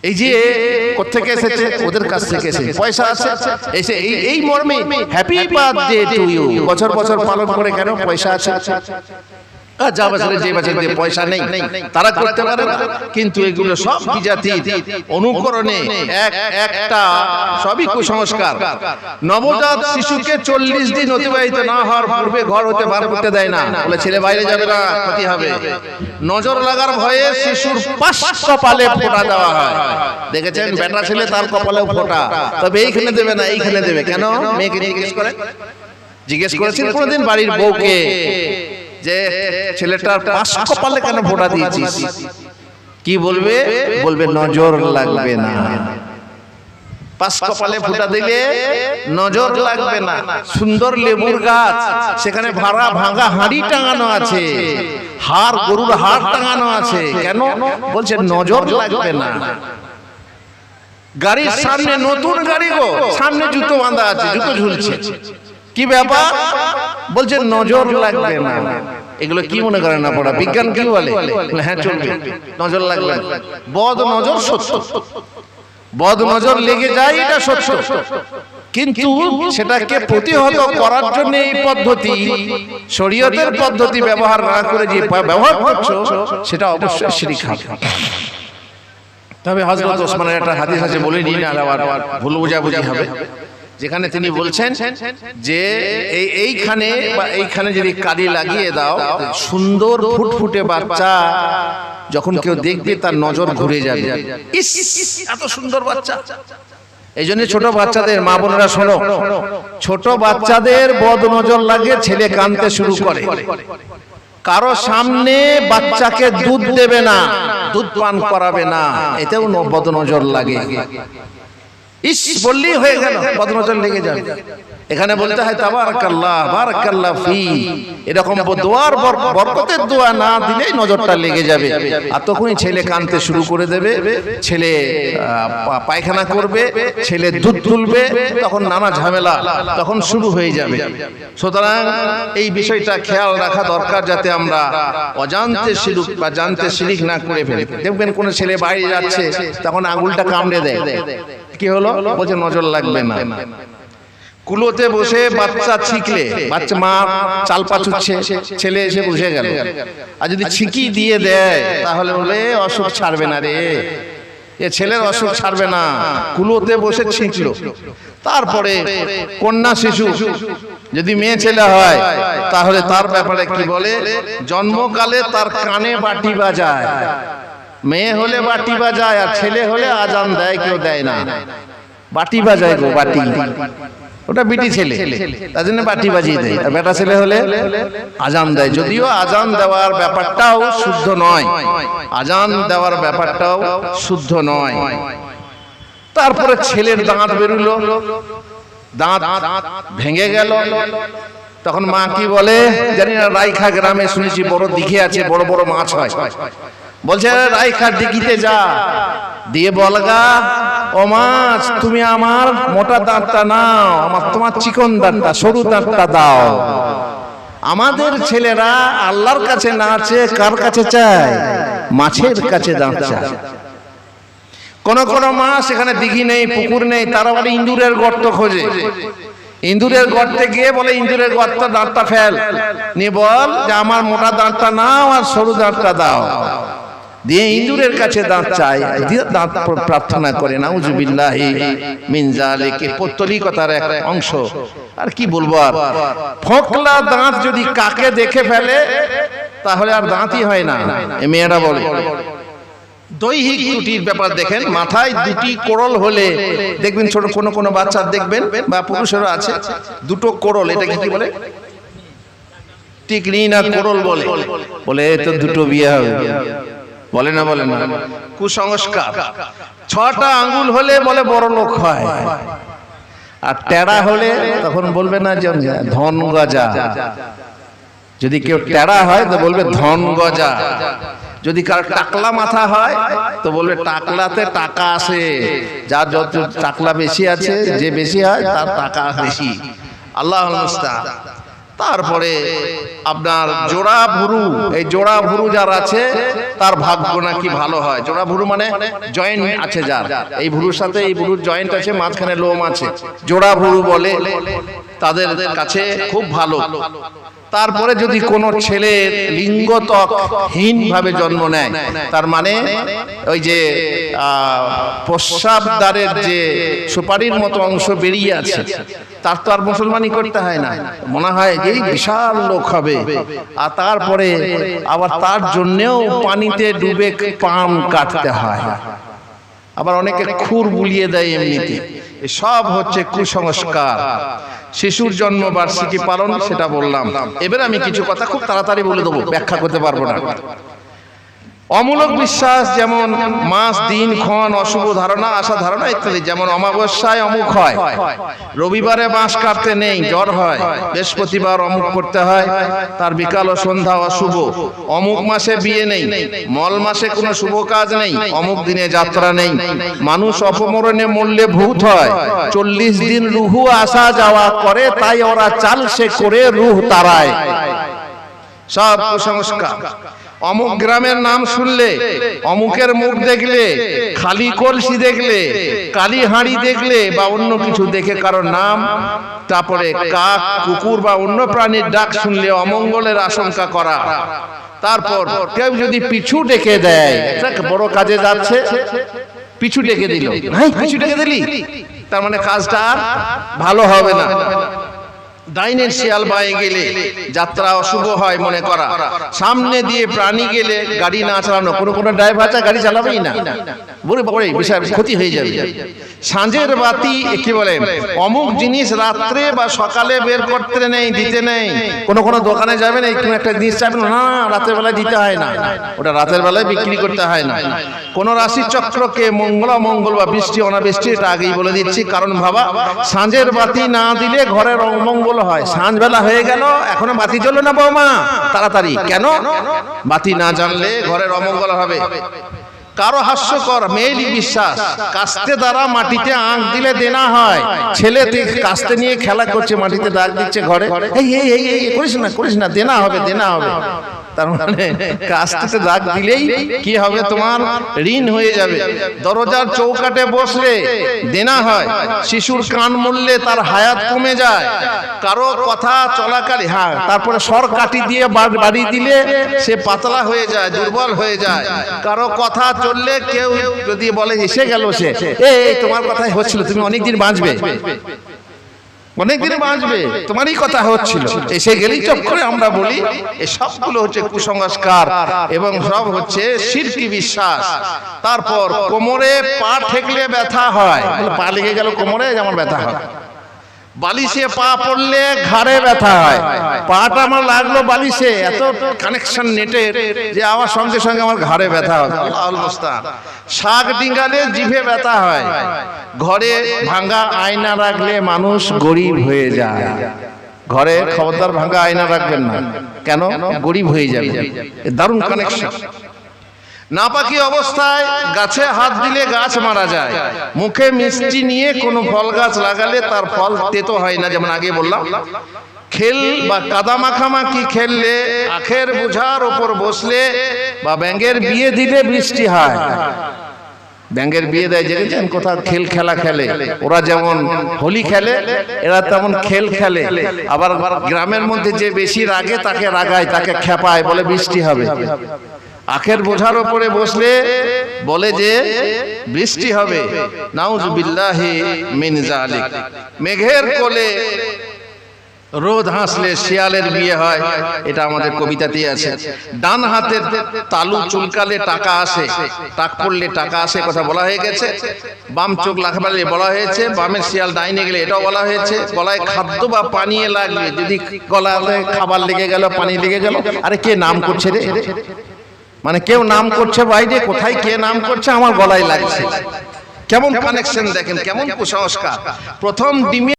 এই যে কোত্থেকে এসেছে, ওদের কাছ থেকে এসেছে, পয়সা আছে এসে এই মর্মে হ্যাপি বার্থডে টু ইউ বছর বছর পালন করে। কেন? পয়সা আছে। যা বছরে যে বছর যে পয়সা নেই তারা করতে পারে না। কিন্তু এগুলো সব বিজাতির অনুকরণে একটা সবই কুসংস্কার। নবজাত শিশুকে 40 দিন অতিবাহিত না হওয়ার পূর্বে ঘর হতে বার করতে দেয় না, বলে ছেলে বাইরে যাবে না, ক্ষতি হবে। নজর লাগার ভয়ে শিশুর পাশ কপালে ফোঁটা দেওয়া হয়। দেখেছেন বেটা ছেলে তার কপালেও ফোঁটা, তবে এইখানে দেবে না, এইখানে দেবে। কেন? মেয়েকে জিজ্ঞেস করেছেন কোনদিন বাড়ির বউকে যে ছেলেটার পাশ কপালে কেন ফোঁটা দিয়েছিস? কি বলবে? বলবে নজর লাগবে না। পাশ কপালে ফোঁটা দিলে নজর লাগবে না। সুন্দর লেবুর গাছ, সেখানে ভাড়া ভাঙা হাঁড়ি টাঙানো আছে, হাড় গরুর হাড় টাঙানো আছে। কেন? বলছে নজর লাগবে না। গাড়ির সামনে, নতুন গাড়ি গো, সামনে জুতো বাঁধা আছে, জুতো ঝুলছে, কি ব্যাপার? বলছে নজর লাগবে না। এগুলো কি মনে করেন না পড়া? বিজ্ঞান কি বলে? হ্যাঁ চলবে, নজর লাগবে না। বদ নজর সত্য, বদ নজর লেগে যায়, এটা সত্য। কিন্তু সেটাকে প্রতিহত করার জন্য এই পদ্ধতি, শরীয়তের পদ্ধতি ব্যবহার না করে যে ব্যবহার করছো, সেটা অবশ্যই শিরক। তবে হযরত ওসমানের একটা হাদিস আছে, বলে নিন, আর আবার ভুল বোঝাবুঝি হবে। যেখানে তিনি বলছেন যে এইখানে বা এইখানে যদি কালি লাগিয়ে দাও, সুন্দর ফুটফুটে বাচ্চা যখন কেউ দেখবে তার নজর ঘুরে যাবে। ইস, এত সুন্দর বাচ্চা। এই জন্য ছোট বাচ্চাদের, মা বোনেরা শোনো, ছোট বাচ্চাদের বদ নজর লাগে, ছেলে কাঁদতে শুরু করে। কারো সামনে বাচ্চাকে দুধ দেবে না, দুধ পান করাবে না, এতেও বদ নজর লাগে। ইস বললেই হয়ে গেল, বদনজর লেগে যাবে। এখানে বলতে হয় তাবারাকাল্লাহ বারাকাল্লাহ ফি, এরকম দোয়ার বরকতের দোয়া না দিলেই নজরটা লেগে যাবে। আর তখনই ছেলে কাঁদতে শুরু করে দেবে, ছেলে পায়খানা করবে, ছেলে দুধ তুলবে, তখন নানা ঝামেলা তখন শুরু হয়ে যাবে। সুতরাং এই বিষয়টা খেয়াল রাখা দরকার, যাতে আমরা অজান্তে শিরক বা জানতে শিরক না করে ফেলি। দেখবেন কোন ছেলে বাইরে যাচ্ছে, তখন আঙুলটা কামড়ে দেয়, কি হলো? বলছে নজর লাগবে না। কুলোতে বসে বাচ্চা ছিকলে, বাচ্চা মা চাল পাচুচ্ছে, ছেলে এসে বসে গেল, আর যদি ছিকি দিয়ে দেয় তাহলে বলে অসুখ ছাড়বে না রে, এ ছেলের অসুখ ছাড়বে না। কুলোতে বসে ছিঁকলো। তারপরে কন্যা শিশু যদি মেয়ে ছেলে হয়, তাহলে তার ব্যাপারে কি বলে? জন্মকালে তার কানে বাটি বাজায়। মেয়ে হলে বাটি বাজায়, আর ছেলে হলে আজান দেয়, কেউ দেয় না, বাটি বাজায় গো, বাটি। ওটা বিটি ছেলে, তার জন্য বাটি বাজিয়ে দেয়। আর বেটা ছেলে হলে আজান দেয়। যদিও আজান দেওয়ার ব্যাপারটাও শুদ্ধ নয়, আজান দেওয়ার ব্যাপারটাও শুদ্ধ নয়। তারপরে ছেলের দাঁত বেরুলো, দাঁত ভেঙে গেল, তখন মা কি বলে জানি না, রাইখা গ্রামে শুনেছি বড় দিঘি আছে, বড় বড় মাছ হয়। বলছে রাইখা দিঘিতে যা, দিয়ে বলগা, ও মাছ তুমি আমার মোটা দাঁতটা নাও, আমার তোমার চিকন দাঁতটা, সরু দাঁতটা দাও। আমাদের ছেলেরা আল্লাহর কাছে না চেয়ে কার কাছে চায়? মাছের কাছে দাঁত চায়। কোন কোন মাছ, সেখানে দিঘি নেই, পুকুর নেই, তারা বলে ইঁদুরের গর্ত খোঁজে। ইঁদুরের গর্তে গিয়ে বলে ইঁদুরের গর্ত দাঁতটা ফেল, নিয়ে বল যে আমার মোটা দাঁতটা নাও আর সরু দাঁতটা দাও। দিয়ে ইঁদুরের কাছে দাঁত চায়, দিয়ে দাঁত প্রার্থনা করে। নাউজুবিল্লাহি মিন যালিকা, পৌত্তলিকতার এক অংশ। আর কি বলবো, আর ফোকলা দাঁত যদি কাকে দেখে ফেলে তাহলে আর দাঁতই হয় না, এই মেয়েরা বলে। দৈহিক ত্রুটির ব্যাপার দেখেন, মাথায় দুটি কোড়ল হলে দেখবেন, ছোট কোন কোন বাচ্চা দেখবেন বা পুরুষেরও আছে, দুটো কোড়ল, এটা কি বলে? টিকনি না কোড়ল বলে? বলে তো দুটো বিয়ে হবে, বলে না, বলে না, কুসংস্কার। 6টা আঙ্গুল হলে বলে বড় লোক হয়, আর টেরা হলে তখন বলবে না যে ধন গজা। যদি কেউ টেরা হয় তো বলবে ধন গজা। যদি কার টাকলা মাথা হয় তো বলবে টাকলাতে টাকা আসে, যার যত টাকলা বেশি আছে, যে বেশি হয় তার টাকা বেশি। আল্লাহুল মুস্তাআন। তারপরে আপনার জোড়া ভুরু, এই জোড়া ভুরু যার আছে তার ভাগ্য নাকি ভালো হয়। জোড়া ভুরু মানে জয়েন্ট আছে যার, এই ভুরুর সাথে এই ভুরুর জয়েন্ট আছে, মাঝখানে লোম আছে, জোড়া ভুরু বলে, তাদের কাছে খুব ভালো। তারপরে যদি কোনো ছেলের লিঙ্গত্বকহীন ভাবে জন্ম নেয়, তার মানে ওই যে প্রস্রাবদ্বারের যে সুপারির মতো অংশ বেরিয়ে আছে, তার তো আর মুসলমানি করতে হয় না, মনে হয় যে বিশাল লোক হবে। আর তারপরে আবার তার জন্যেও পানিতে ডুবে পান কাটতে হয়, আবার অনেকে খুর বুলিয়ে দেয় এমনিতে। সব হচ্ছে কুসংস্কার। শিশুর জন্ম বার্ষিকী পালন সেটা বললাম। এবার আমি কিছু কথা খুব তাড়াতাড়ি বলে দেবো, ব্যাখ্যা করতে পারবো না। অমূলক বিশ্বাস যেমন মাস দিন ক্ষণ অশুভ ধারণা আশা ধারণা ইত্যাদি, যেমন অমাবস্যায় অমুক হয়, রবিবারে বাঁশ কাটতে নেই জ্বর হয়, বৃহস্পতিবার অমুক করতে হয়, তার বিকাল ও সন্ধ্যা অশুভ, অমুক মাসে বিয়ে নেই, মল মাসে কোনো শুভ কাজ নেই, অমুক দিনে যাত্রা নেই, মানুষ অপমরণে মরলে ভূত হয়, 40 দিন রুহু আসা যাওয়া করে, তাই ওরা চাল সে করে রুহ তারায়। সব কুসংস্কার। অমুক গ্রামের নাম শুনলে, অমুকের মুখ দেখলে, খালি কলসি দেখলে, কালী হাঁড়ি দেখলে বা অন্য কিছু দেখে কারোর নাম, তারপরে কাক কুকুর বা অন্য প্রাণীর ডাক শুনলে অমঙ্গলের আশঙ্কা করা। তারপর কেউ যদি পিছু ডেকে দেয়, বড় কাজে যাচ্ছে, পিছু ডেকে দিল, পিছু ডেকে দিলি, তার মানে কাজটা ভালো হবে না। ডাইনের শিয়াল বায়ে গেলে যাত্রা অশুভ হয় মনে করা। সামনে দিয়ে প্রাণী গেলে গাড়ি না চালানো, কোনো ড্রাইভার গাড়ি চালাবেই না, বলে বিশাল ক্ষতি হয়ে যাবে। সাঁঝের বাতি কি বলে, অমুক জিনিস রাত্রে বা সকালে বের করতে নেই, দিতে নেই। কোনো দোকানে যাবেন, কোনো একটা জিনিস চাইবেন, না রাতের বেলায় দিতে হয় না, ওটা রাতের বেলায় বিক্রি করতে হয় না। কোন রাশি চক্রকে মঙ্গল বা বৃষ্টি অনাবৃষ্টি, এটা আগেই বলে দিচ্ছি। কারণ ভাবা, সাঁঝের বাতি না দিলে ঘরের অমঙ্গল হয়। সাঁঝবেলা হয়ে গেল, এখনো বাতি জ্বললো না বৌমা, তাড়াতাড়ি, কেন? বাতি না জ্বাললে ঘরের অমঙ্গল হবে। কারো হাস্যকর মেয়েলি বিশ্বাস, কাস্তে দ্বারা মাটিতে আঁক দিলে দেনা হয়। ছেলে কাস্তে নিয়ে খেলা করছে, মাটিতে দাগ দিচ্ছে ঘরে, করিস না, দেনা হবে। তার মানে কাস্তে দাগ দিলেই কি হবে, তোমার ঋণ হয়ে যাবে। দরজার চৌকাটে বসলে দেনা হয়। শিশুর কান মরলে তার হায়াত কমে যায়। কারো কথা চলাকালী, তারপরে সর কাটি দিয়ে বাড়ি দিলে সে পাতলা হয়ে যায়, দুর্বল হয়ে যায়। কারো কথা চললে কেউ যদি বলে এসে গেল সে, এই তোমার কথাই হচ্ছিল, তুমি অনেকদিন বাঁচবে, তোমারই কথা হচ্ছিল, এসে গেলেই চুপ করে আমরা বলি। এই সবগুলো হচ্ছে কুসংস্কার এবং সব হচ্ছে শিরকি বিশ্বাস। তারপর কোমরে পা ঠেকলে ব্যথা হয়, পা লেগে গেল কোমরে, যেমন ব্যথা হয়। বালিশে পা পড়লে ঘাড়ে ব্যথা হয়। পাটা আমার লাগলো বালিশে, এত কানেকশন নেটের যে আমার সঙ্গে সঙ্গে আমার ঘাড়ে ব্যথা হয়। শাক ডিঙ্গালে জিভে ব্যথা হয়। ঘরে ভাঙা আয়না রাখলে মানুষ গরিব হয়ে যায়। ঘরে খবরদার ভাঙা আয়না রাখবেন না, কেন? গরিব হয়ে যাবে। দারুণ কানেকশন। নাপাকি অবস্থায় গাছে হাত দিলে গাছ মারা যায়। মুখে মিষ্টি নিয়ে কোনো ফল গাছ লাগালে তার ফল তেতো হয় না, যেমন আগে বললাম। খেল বা কাদা মাখামাখি খেললে, আখের বোঝার ওপর বসলে বা ব্যাঙের বিয়ে দিলে বৃষ্টি হয়। ব্যাঙের বিয়ে দেয়, দেখেছেন কোথাও খেলা খেলে, ওরা যেমন হোলি খেলে এরা তেমন খেলে। আবার গ্রামের মধ্যে যে বেশি রাগে তাকে রাগায়, তাকে খেপায়, বলে বৃষ্টি হবে। আখের বোঝার উপরে বসলে বলে যে বৃষ্টি হবে। নাউজুবিল্লাহি মিন যালিক। মেঘের কোলে রোদ হাসলে শিয়ালের বিয়ে হয়, এটা আমাদের কবিতাতেই আছে। ডান হাতের তালু চুলকালে টাকা আসে, টাক পড়লে টাকা আসে, কথা বলা হয়ে গেছে। বাম চোখ লাগালে বলা হয়েছে, বামের শিয়াল ডাইনে গেলে এটাও বলা হয়েছে। গলায় খাদ্য বা পানীয় লাগলে, যদি গলায় খাবার লেগে গেল, পানি লেগে গেল, আরে কে নাম করছে রে, মানে কেউ নাম করছে বাইরে, কোথায় কে নাম করছে, আমার গলায় লাগছে। কেমন কানেকশন দেখেন, কেমন কুসংস্কার। প্রথম ডিমে